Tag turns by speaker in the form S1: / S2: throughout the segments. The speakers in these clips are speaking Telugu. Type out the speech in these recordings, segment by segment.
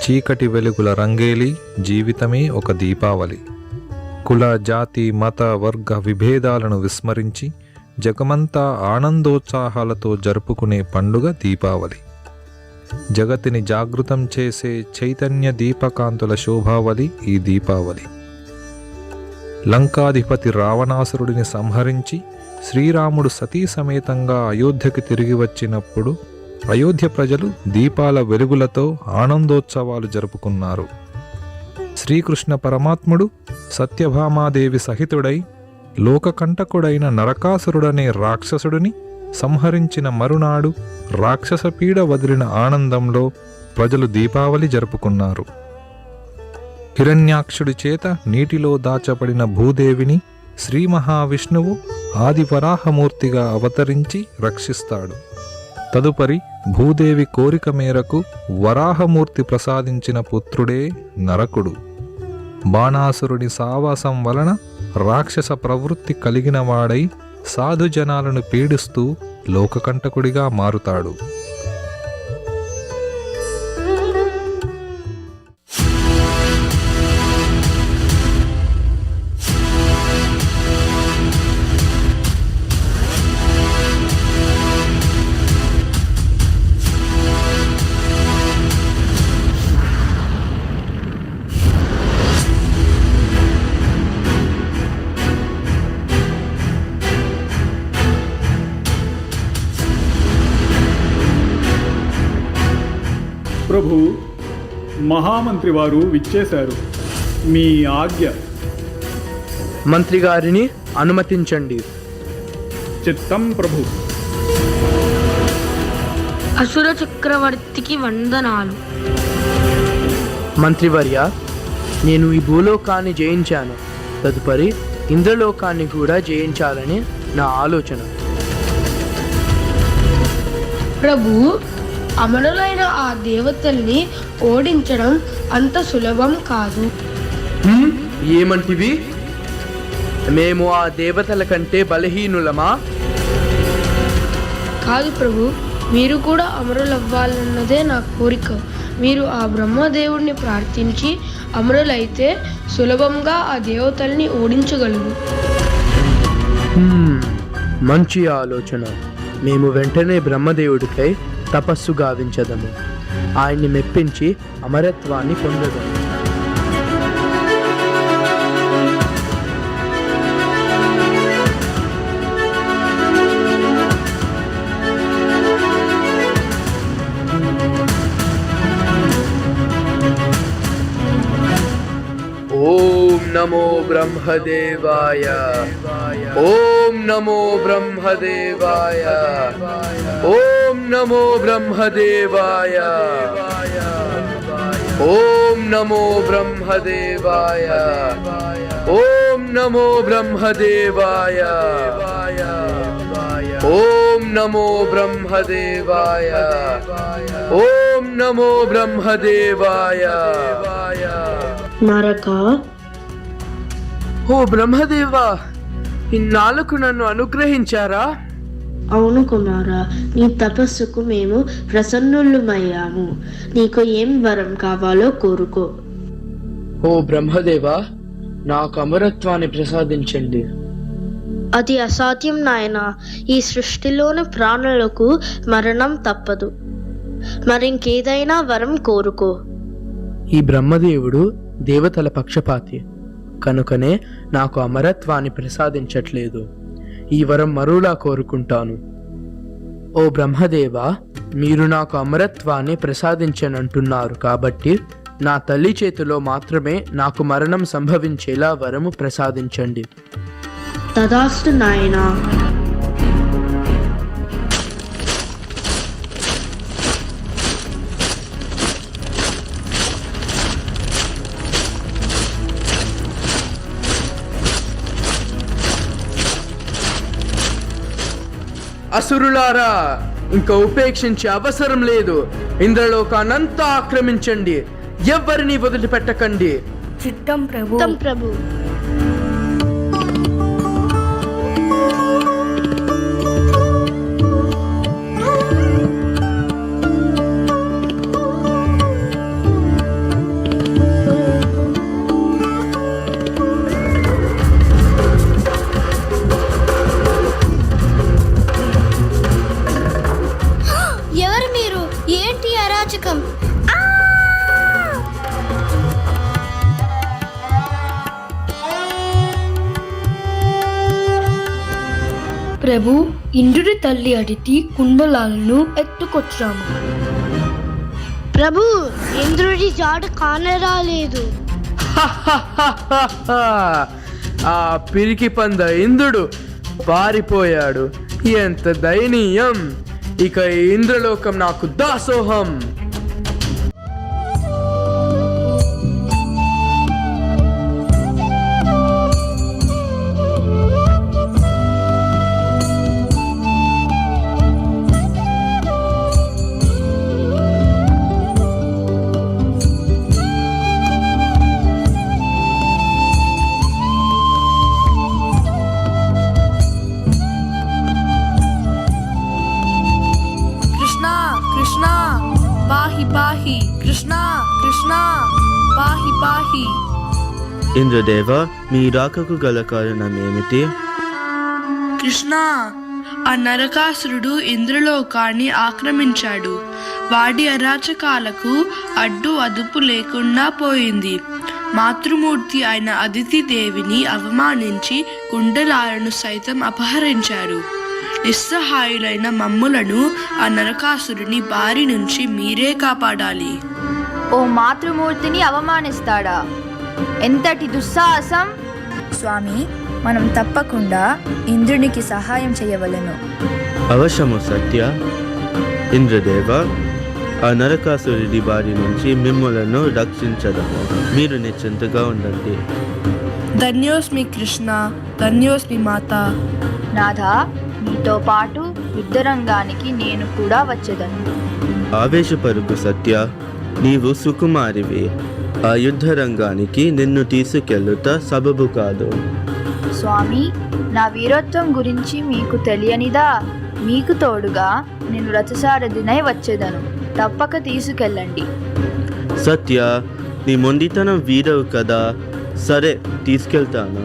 S1: చీకటి వెలుగుల రంగేలి జీవితమే ఒక దీపావళి. కుల జాతి మత వర్గ విభేదాలను విస్మరించి జగమంతా ఆనందోత్సాహాలతో జరుపుకునే పండుగ దీపావళి. జగతిని జాగృతం చేసే చైతన్య దీపకాంతుల శోభావళి ఈ దీపావళి. లంకాధిపతి రావణాసురుడిని సంహరించి శ్రీరాముడు సతీ సమేతంగా అయోధ్యకి తిరిగి వచ్చినప్పుడు అయోధ్య ప్రజలు దీపాల వెలుగులతో ఆనందోత్సవాలు జరుపుకున్నారు. శ్రీకృష్ణ పరమాత్ముడు సత్యభామాదేవి సహితుడై లోకకంటకుడైన నరకాసురుడనే రాక్షసుడిని సంహరించిన మరునాడు రాక్షసపీడ వదిలిన ఆనందంలో ప్రజలు దీపావళి జరుపుకున్నారు. హిరణ్యాక్షుడి చేత నీటిలో దాచబడిన భూదేవిని శ్రీ మహావిష్ణువు ఆదివరాహమూర్తిగా అవతరించి రక్షిస్తాడు. తదుపరి భూదేవి కోరిక మేరకు వరాహమూర్తి ప్రసాదించిన పుత్రుడే నరకుడు. బాణాసురుడి సావాసం వలన రాక్షస ప్రవృత్తి కలిగినవాడై సాధుజనాలను పీడిస్తూ లోకకంటకుడిగా మారుతాడు.
S2: ప్రభు, మహామంత్రి వారు విచ్చేశారు. మీ ఆజ్ఞ.
S3: మంత్రి గారిని అనుమతించండి.
S2: చిత్తం ప్రభు.
S4: అసుర చక్రవర్తికి వందనాలు.
S3: మంత్రివర్య, నేను ఈ భూలోకాన్ని జయించాను. తదుపరి ఇంద్రలోకాన్ని కూడా జయించాలని నా ఆలోచన.
S4: ప్రభు, అమరులైన ఆ దేవతల్ని ఓడించడం అంత సులభం కాదు.
S3: ఏమంటివి? మేము ఆ దేవతల కంటే బలహీనులమా?
S4: కాదు ప్రభు, మీరు కూడా అమరులవ్వాలన్నదే నా కోరిక. మీరు ఆ బ్రహ్మదేవుడిని ప్రార్థించి అమరులైతే సులభంగా ఆ దేవతల్ని ఓడించగలరు.
S3: మంచి ఆలోచన. మేము వెంటనే బ్రహ్మదేవుడిపై తపస్సు గావించదము. ఆయన్ని మెప్పించి అమరత్వాన్ని పొందదము. ఓం నమో బ్రహ్మదేవాయ. ఓం నమో బ్రహ్మదేవాయ. ఓం నమో బ్రహ్మదేవాయ. ఓం నమో బ్రహ్మదేవాయ. ఓం నమో బ్రహ్మదేవాయ. ఓం నమో బ్రహ్మదేవాయ. ఓం నమో బ్రహ్మదేవాయ.
S4: నరక,
S3: ఓ బ్రహ్మదేవా, ఇన్నాళ్ళకు నన్ను అనుగ్రహించారా?
S5: అవును కుమారా, నీ తపస్సుకు మేము ప్రసన్నులమయ్యాము. నీకు ఏం వరం కావాలో కోరుకో.
S3: ఓ బ్రహ్మదేవా, నాకు అమరత్వాన్ని ప్రసాదించండి.
S5: అది అసాధ్యం నాయనా. ఈ సృష్టిలోని ప్రాణులకు మరణం తప్పదు. మరింకేదైనా వరం కోరుకో.
S3: ఈ బ్రహ్మదేవుడు దేవతల పక్షపాతి కనుకనే నాకు అమరత్వాన్ని ప్రసాదించట్లేదు. ఈ వరం మరోలా కోరుకుంటాను. ఓ బ్రహ్మదేవా, మీరు నాకు అమరత్వాన్ని ప్రసాదించనంటున్నారు కాబట్టి నా తల్లి చేతిలో మాత్రమే నాకు మరణం సంభవించేలా వరము ప్రసాదించండి.
S5: తదాస్తు నాయనా.
S3: అసురులారా, ఇంకా ఉపేక్షించే అవసరం లేదు. ఇంద్రలోకానంతా ఆక్రమించండి. ఎవ్వరిని వదిలిపెట్టకండి.
S4: చిత్తం ప్రభు.
S5: ప్రభు.
S4: ప్రభు, ఇంద్రుడి తల్లి అడితి కుండలాలను ఎత్తుకొచ్చాము.
S5: ప్రభు, ఇంద్రుడి జాడ కానరాలేదు.
S3: ఆ పిరికి పంద ఇంద్రుడు పారిపోయాడు. ఎంత దయనీయం! ఇక ఈ ఇంద్రలోకం నాకు దాసోహం.
S6: కృష్ణ పాహి పాహి, కృష్ణ కృష్ణ పాహి పాహి.
S7: ఇంద్రదేవ, మీ రాకకు గల కారణం ఏమిటి?
S6: కృష్ణ, ఆ నరకాసురుడు ఇంద్రలోకాన్ని ఆక్రమించాడు. వాడి అరాచకాలకు అడ్డు అదుపు లేకుండా పోయింది. మాతృమూర్తి అయిన అదితి దేవిని అవమానించి కుండలాలను సైతం అపహరించారు. నిస్సహాయులైన మమ్ములను ఆ నరకాసురుని బారి నుంచి మీరే కాపాడాలి.
S8: ఓ మాతృమూర్తిని అవమానిస్తాడా? ఎంతటి దుస్సాహసం!
S9: స్వామి, మనం తప్పకుండా ఇంద్రునికి సహాయం చేయవలెను.
S7: అవశ్యము సత్య. ఇంద్రదేవ, ఆ నరకాసురుడి బారి నుంచి మిమ్మలను రక్షించదము. మీరు నిశ్చింతగా ఉండండి.
S6: ధన్యోస్మి కృష్ణ, ధన్యోస్మి మాత.
S8: నాథా, నీతో పాటు యుద్ధరంగానికి నేను కూడా వచ్చేదను.
S7: ఆవేశపరుకు సత్య, నీవు సుకుమారివి. ఆ యుద్ధ రంగానికి నిన్ను తీసుకెళ్ళుట సబబు కాదు.
S8: స్వామి, నా వీరత్వం గురించి మీకు తెలియనిదా? మీకు తోడుగా నేను రథసారథినై వచ్చేదను. తప్పక తీసుకెళ్ళండి.
S7: సత్య, నీ మొండితనం వీరవు కదా. సరే, తీసుకెళ్తాను.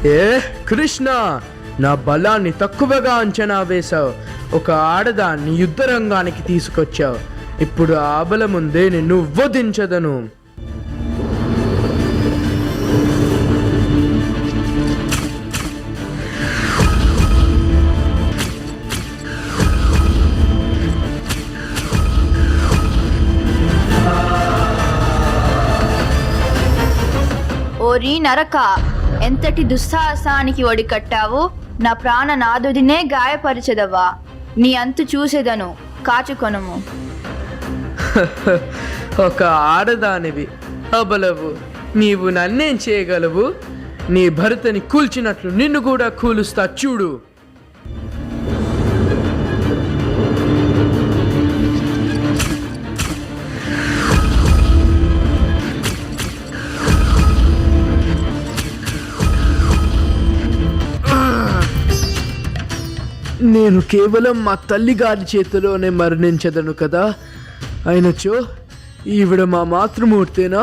S3: ఏ కృష్ణ, నా బలాన్ని తక్కువగా అంచనా వేశావు. ఒక ఆడదాన్ని యుద్ధరంగానికి తీసుకొచ్చావు. ఇప్పుడు ఆ బలం ముందే నిన్ను వధించదను.
S8: ఓరి నరక, ఎంతటి దుస్సాహసానికి ఒడికట్టావు! నా ప్రాణనాథుడినే గాయపరిచెదవా? నీ అంతు చూసేదను, కాచుకొనుము.
S3: ఒక ఆడదానివి, అబలవు. నీవు నన్నేం చేయగలవు? నీ భర్తని కూల్చినట్లు నిన్ను కూడా కూలుస్తా చూడు. నేను కేవలం మా తల్లిగారి చేతిలోనే మరణించదను కదా. అయినచో ఈవిడ మా మాతృమూర్తేనా?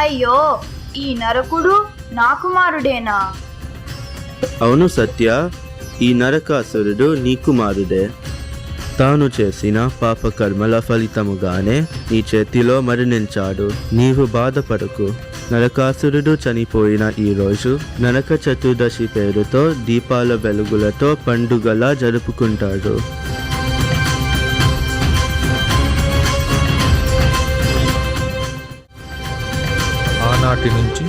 S8: అయ్యో, ఈ నరకుడు నా కుమారుడేనా?
S7: అవును సత్య, ఈ నరకాసురుడు నీ కుమారుడే. తాను చేసిన పాపకర్మల ఫలితముగానే నీ చేతిలో మరణించాడు. నీవు బాధపడకు. నరకాసురుడు చనిపోయిన ఈ రోజు నరక చతుర్దశి పేరుతో దీపాల వెలుగులతో పండుగలా జరుపుకుంటాడు.
S1: ఆనాటి నుంచి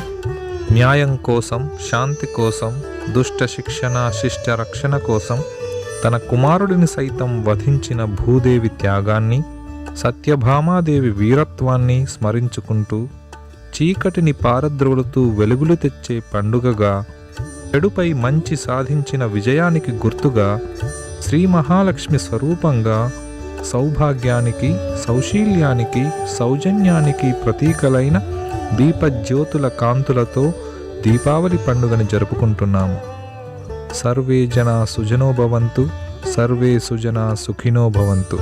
S1: న్యాయం కోసం, శాంతి కోసం, దుష్ట శిక్షణ, శిష్ట రక్షణ కోసం తన కుమారుడిని సైతం వధించిన భూదేవి త్యాగాన్ని, సత్యభామాదేవి వీరత్వాన్ని స్మరించుకుంటూ చీకటిని పారద్రోలుతూ వెలుగులు తెచ్చే పండుగగా, చెడుపై మంచి సాధించిన విజయానికి గుర్తుగా, శ్రీ మహాలక్ష్మి స్వరూపంగా, సౌభాగ్యానికి, సౌశీల్యానికి, సౌజన్యానికి ప్రతీకలైన దీపజ్యోతుల కాంతులతో దీపావళి పండుగని జరుపుకుంటున్నాము. సర్వే జనా సుజనో భవంతు, సర్వే సుజనా సుఖినో భవంతు.